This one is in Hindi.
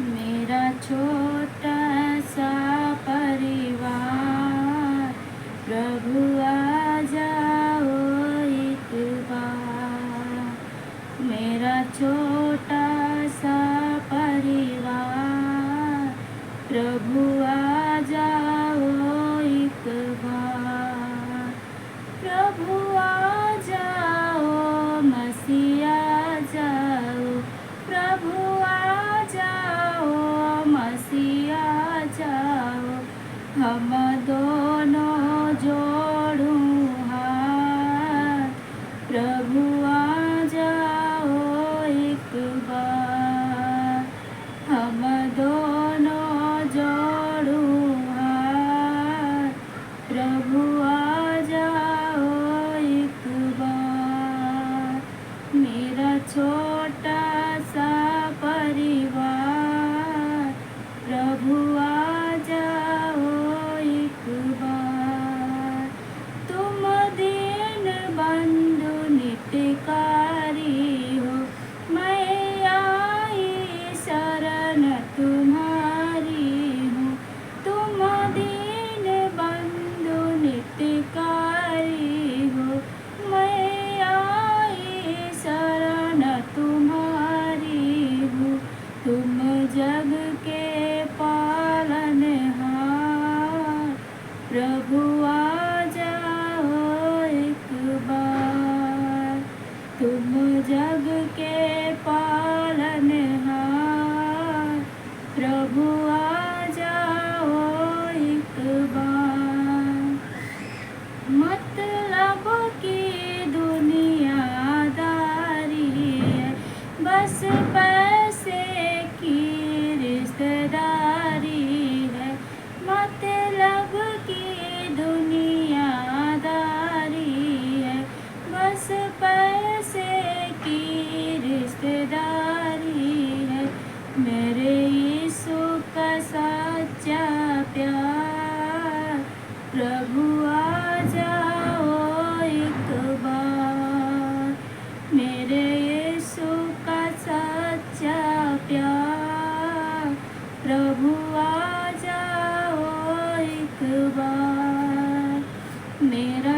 मेरा छोटा सा परिवार, प्रभु आ जाओ एक बार। मेरा छोटा सा परिवार, प्रभु आ जाओ एक बार। प्रभु आ जाओ, मसीहा आ जाओ, प्रभु आ जाओ, मसीहा आ जाओ। हम दोनों जोड़ूं हाथ, प्रभु आ जाओ एक बार। हम दोनों जोड़ूं हाथ, प्रभु आ जाओ एक बार। मेरा छोटा सा परिवार, प्रभु आ जाओ एक बार। तुम दीन बंधु नित्यकारी हो, मैं आई शरण तुम्हारी हूँ। तुम दीन बंधु नित्यकारी हो, मैं आई शरण तुम्हारी हूँ। तुम जग के पालनहार, प्रभु आ जाओ एक बार। तुम जग के पालनहार, प्रभु आ जाओ एक बार। मतलब की दुनियादारी है, बस पैसे की रिश्तेदारी है। मतलब की दुनियादारी है, बस पैसे की रिश्तेदारी है। मेरे यीशु का सच्चा प्यार, प्रभु आ जाओ एक बार। मेरे यीशु का सच्चा प्यार, प्रभु आ जाओ एक बार। मेरा